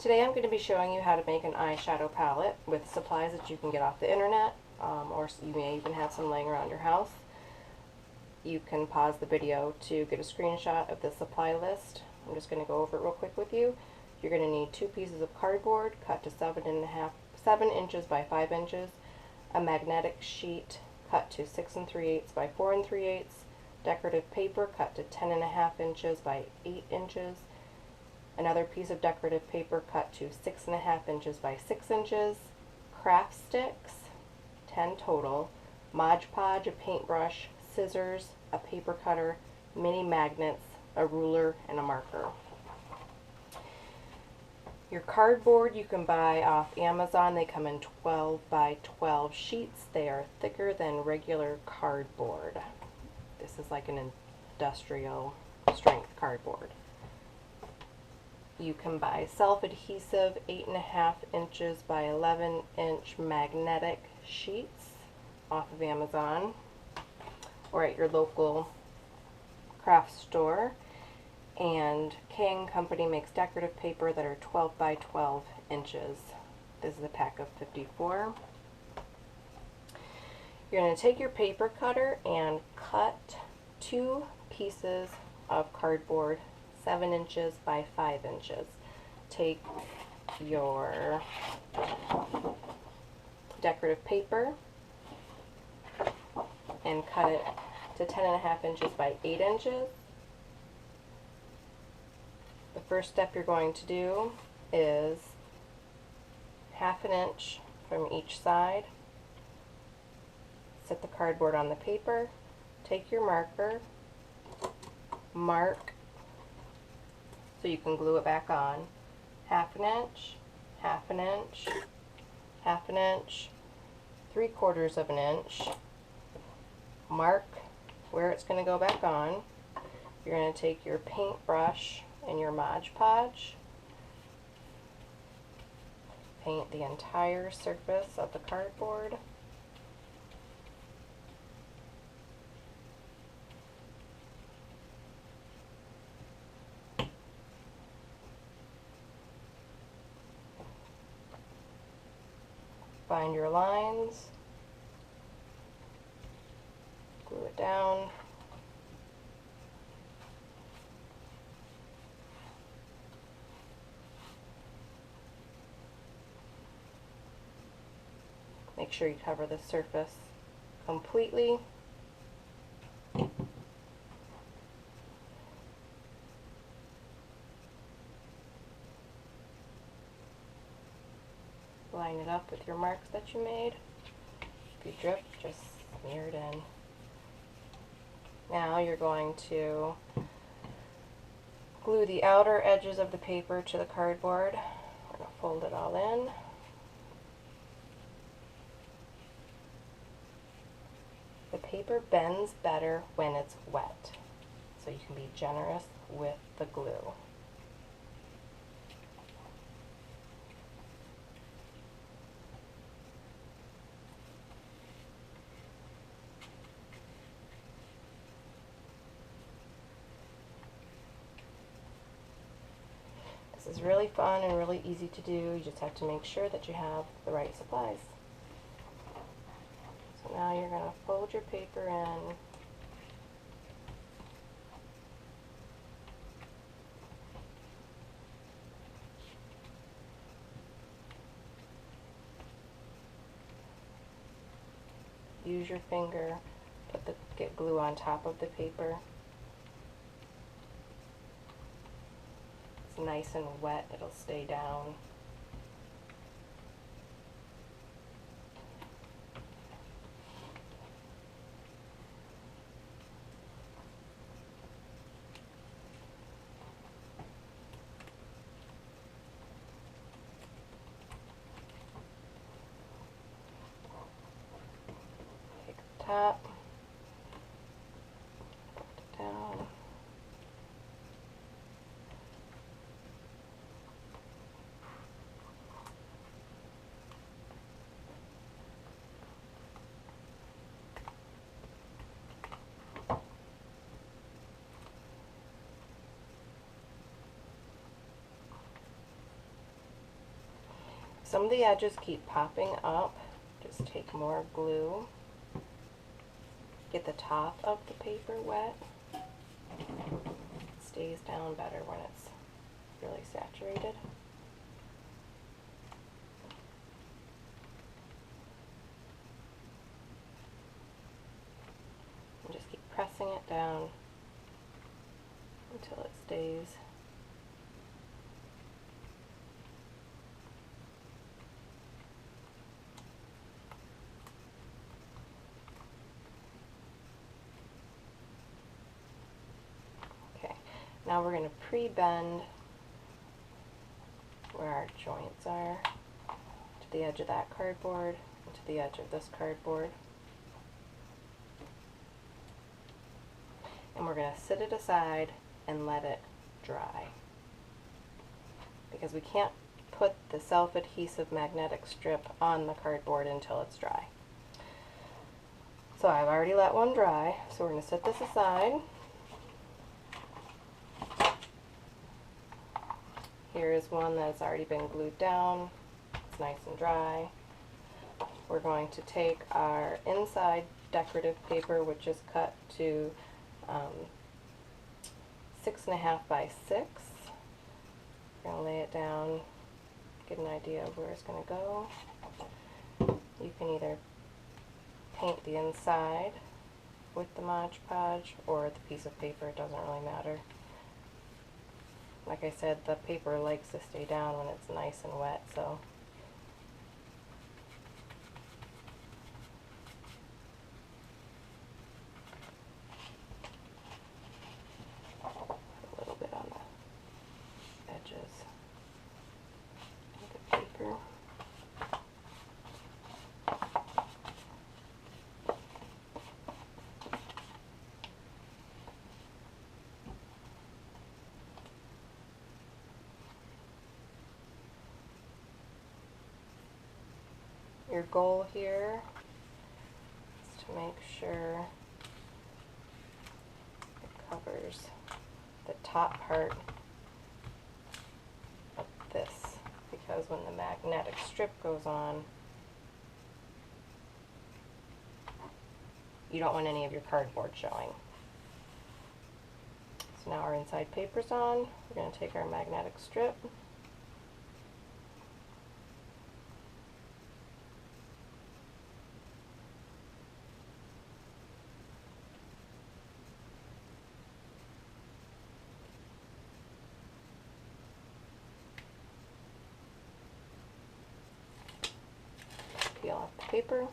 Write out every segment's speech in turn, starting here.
Today I'm going to be showing you how to make an eyeshadow palette with supplies that you can get off the internet, or you may even have some laying around your house. You can pause the video to get a screenshot of the supply list. I'm just going to go over it real quick with you. You're going to need 2 pieces of cardboard cut to 7 inches by 5 inches, a magnetic sheet cut to 6 3/8 by 4 3/8, decorative paper cut to 10.5 inches by 8 inches, another piece of decorative paper cut to 6.5 inches by 6 inches, craft sticks, 10 total, Mod Podge, a paintbrush, scissors, a paper cutter, mini magnets, a ruler, and a marker. Your cardboard you can buy off Amazon. They come in 12 by 12 sheets. They are thicker than regular cardboard. This is like an industrial strength cardboard. You can buy self-adhesive 8.5 inches by 11 inch magnetic sheets off of Amazon or at your local craft store. And King Company makes decorative paper that are 12 by 12 inches. This is a pack of 54. You're going to take your paper cutter and cut 2 pieces of cardboard 7 inches by 5 inches. Take your decorative paper and cut it to 10.5 inches by 8 inches. The first step you're going to do is 1/2 inch from each side. Set the cardboard on the paper. Take your marker, mark so you can glue it back on. 1/2 inch, 1/2 inch, 1/2 inch, 3/4 inch. Mark where it's going to go back on. You're going to take your paintbrush and your Mod Podge. Paint the entire surface of the cardboard. Find your lines. Glue it down. Make sure you cover the surface completely. Line it up with your marks that you made. If you drip, just smear it in. Now you're going to glue the outer edges of the paper to the cardboard. We're going to fold it all in. The paper bends better when it's wet, so you can be generous with the glue. This is really fun and really easy to do. You just have to make sure that you have the right supplies. So now you're going to fold your paper in. Use your finger, get glue on top of the paper. It's nice and wet, it'll stay down. Take the top, put it down. some of the edges keep popping up, just take more glue. Get the top of the paper wet. It stays down better when it's really saturated. And just keep pressing it down until it stays. Okay, now we're going to pre-bend where our joints are to the edge of that cardboard and to the edge of this cardboard. And we're going to sit it aside and let it dry, because we can't put the self-adhesive magnetic strip on the cardboard until it's dry. So I've already let one dry, so we're going to set this aside. Here is one that's already been glued down. It's nice and dry. We're going to take our inside decorative paper, which is cut to 6.5 by 6. We're going to lay it down, get an idea of where it's going to go. You can either paint the inside with the Mod Podge or the piece of paper, it doesn't really matter. Like I said, the paper likes to stay down when it's nice and wet, so a little bit on the edges of the paper. Your goal here is to make sure it covers the top part of this, because when the magnetic strip goes on, you don't want any of your cardboard showing. So now our inside paper's on. We're going to take our magnetic strip, peel off the paper.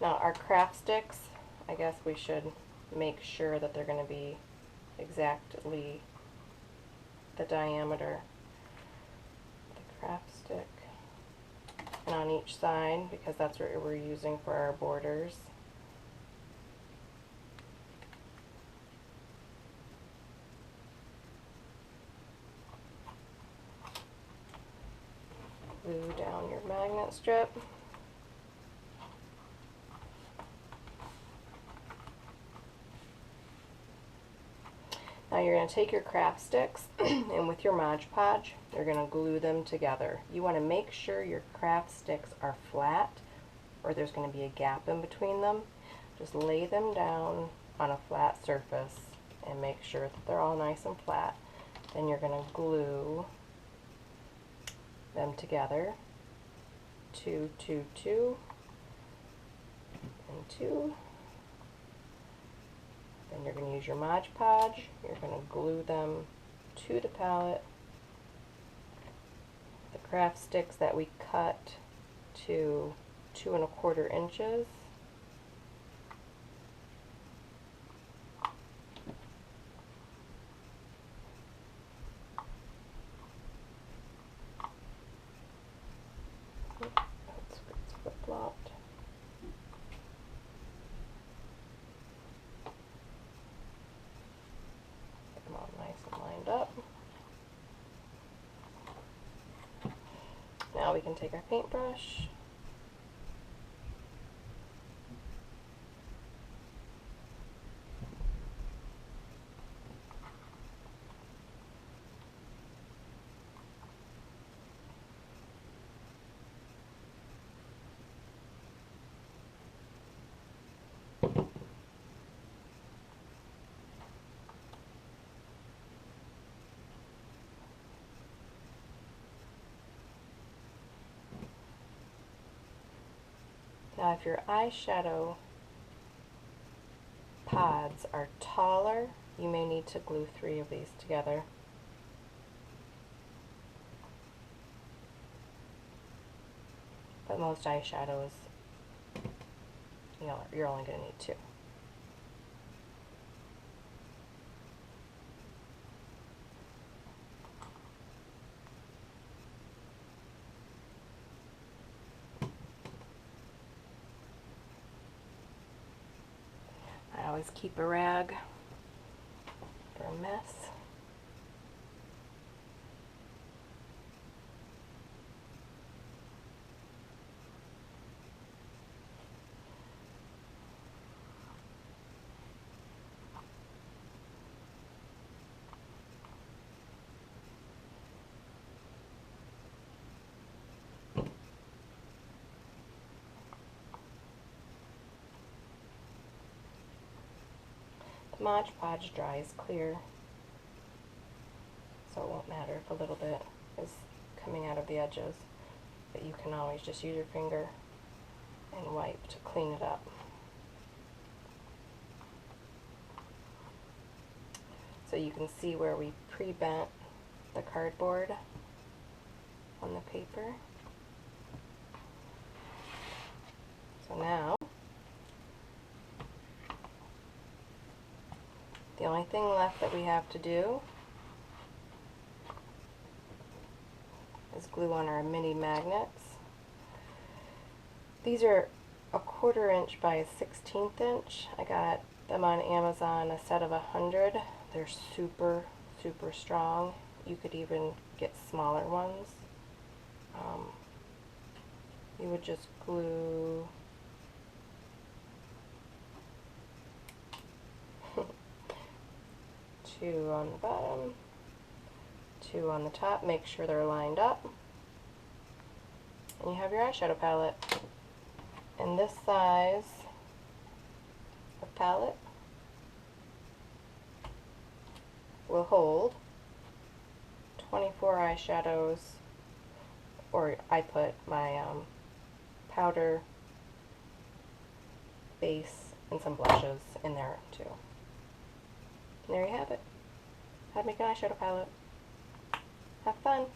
Now our craft sticks, I guess we should make sure that they're going to be exactly the diameter of the craft stick, and on each side, because that's what we're using for our borders. Glue down your magnet strip. Now you're going to take your craft sticks and with your Mod Podge, you're going to glue them together. You want to make sure your craft sticks are flat, or there's going to be a gap in between them. Just lay them down on a flat surface and make sure that they're all nice and flat. Then you're going to glue them together, 2, 2, 2, and 2. Then you're going to use your Mod Podge. You're going to glue them to the palette. The craft sticks that we cut to 2 1/4 inches. It's flip-flopped. Get them all nice and lined up. Now we can take our paintbrush Now if your eyeshadow pods are taller, you may need to glue 3 of these together. But most eyeshadows, you're only going to need 2. I always keep a rag for a mess. The Mod Podge dries clear, so it won't matter if a little bit is coming out of the edges, but you can always just use your finger and wipe to clean it up. So you can see where we pre-bent the cardboard on the paper. So now, the only thing left that we have to do is glue on our mini magnets. These are a 1/4 inch by a 1/16 inch. I got them on Amazon, a set of 100. They're super, super strong. You could even get smaller ones. You would just glue two on the bottom, 2 on the top, make sure they're lined up, and you have your eyeshadow palette. And this size of palette will hold 24 eyeshadows, or I put my powder, base, and some blushes in there too. And there you have it. How to make an eyeshadow palette. Have fun!